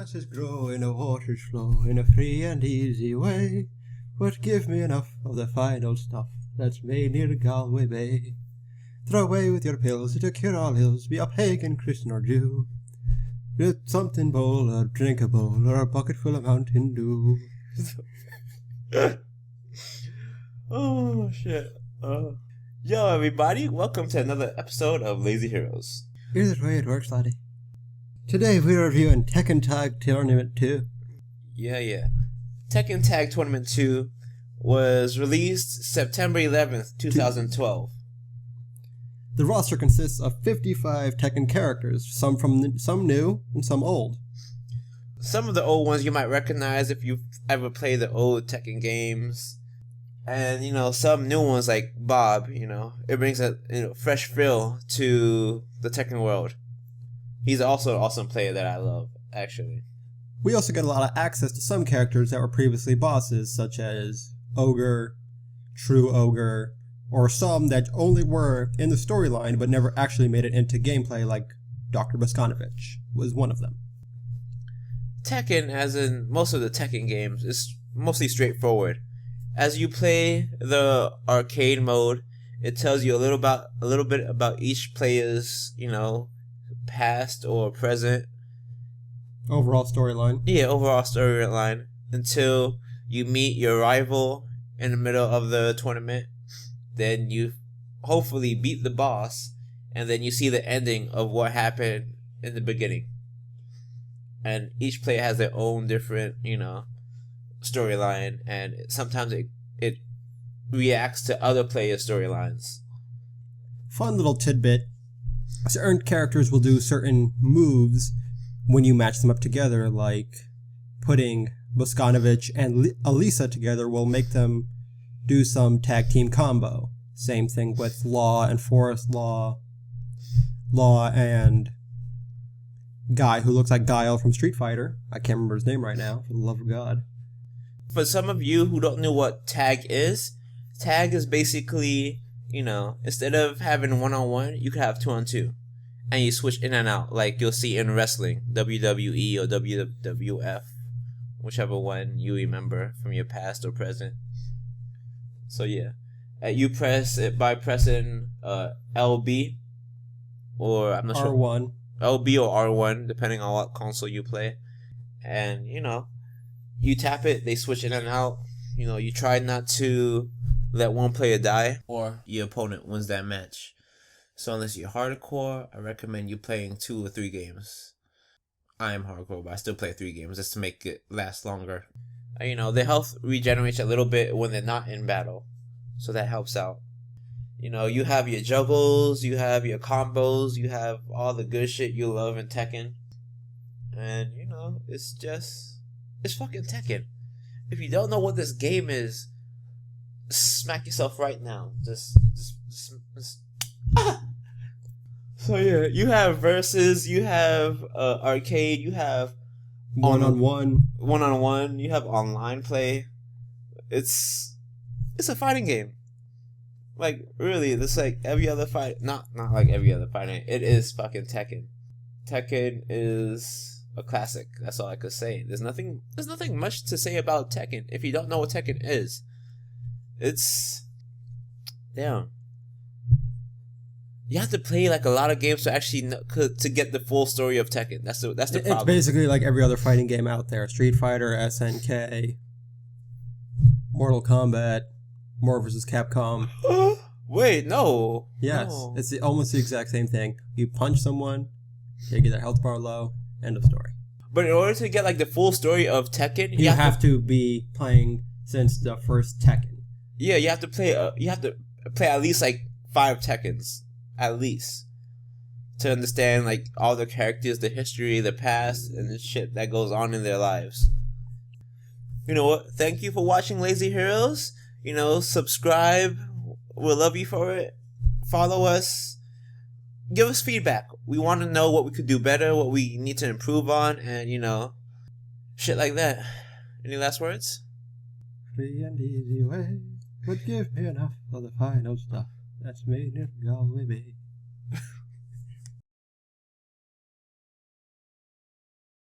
grasses grow and the waters flow in a free and easy way, but give me enough of the fine old stuff that's made near Galway Bay. Throw away with your pills to cure all ills, be a pagan, Christian or Jew. Get something bowl or drink a bowl or a bucket full of Mountain Dew. Oh shit. Yo everybody, welcome to another episode of Lazy Heroes. Here's the way it works, laddie. Today we're reviewing Tekken Tag Tournament 2. Yeah. Tekken Tag Tournament 2 was released September 11th, 2012. The roster consists of 55 Tekken characters, some new and some old. Some of the old ones you might recognize if you've ever played the old Tekken games. And, some new ones like Bob, it brings a fresh feel to the Tekken world. He's also an awesome player that I love, actually. We also get a lot of access to some characters that were previously bosses, such as Ogre, True Ogre, or some that only were in the storyline but never actually made it into gameplay, like Dr. Boskanovich was one of them. Tekken, as in most of the Tekken games, is mostly straightforward. As you play the arcade mode, it tells you a little bit about each player's, past or present. Overall storyline. Yeah, overall storyline. Until you meet your rival in the middle of the tournament. Then you hopefully beat the boss. And then you see the ending of what happened in the beginning. And each player has their own different, storyline. And sometimes it reacts to other players' storylines. Fun little tidbit. Certain characters will do certain moves when you match them up together, like putting Boskanovich and Elisa together will make them do some tag team combo. Same thing with Law and Forest Law. Law and guy who looks like Guile from Street Fighter. I can't remember his name right now, for the love of God. For some of you who don't know what tag is basically, instead of having 1-on-1, you could have 2-on-2. And you switch in and out, like you'll see in wrestling, WWE or WWF, whichever one you remember from your past or present. So yeah, you press it by pressing LB, or I'm not R1. sure, LB or R1, depending on what console you play. And you tap it, they switch in and out. You try not to let one player die, or your opponent wins that match. So unless you're hardcore, I recommend you playing 2 or 3 games. I am hardcore, but I still play 3 games just to make it last longer. The health regenerates a little bit when they're not in battle, so that helps out. You have your juggles, you have your combos, you have all the good shit you love in Tekken. And, it's fucking Tekken. If you don't know what this game is, smack yourself right now. Just So yeah, you have versus, you have arcade, you have one-on-one, you have online play. It's a fighting game. Like really, it's like every other fight. Not like every other fighting. It is fucking Tekken. Tekken is a classic. That's all I could say. There's nothing much to say about Tekken if you don't know what Tekken is. It's damn. You have to play like a lot of games to actually to get the full story of Tekken. That's the problem. It's basically like every other fighting game out there: Street Fighter, SNK, Mortal Kombat, Marvel vs. Capcom. Wait, no. Yes, no. It's almost the exact same thing. You punch someone, they get their health bar low. End of story. But in order to get like the full story of Tekken, you have to be playing since the first Tekken. Yeah, you have to play. You have to play at least like 5 Tekkens, at least, to understand like all the characters, the history, the past, and the shit that goes on in their lives. You know what? Thank you for watching Lazy Heroes. Subscribe. We'll love you for it. Follow us. Give us feedback. We want to know what we could do better, what we need to improve on, and shit like that. Any last words? Free and easy way, but give me enough of the fine old stuff that's made in Galway Bay.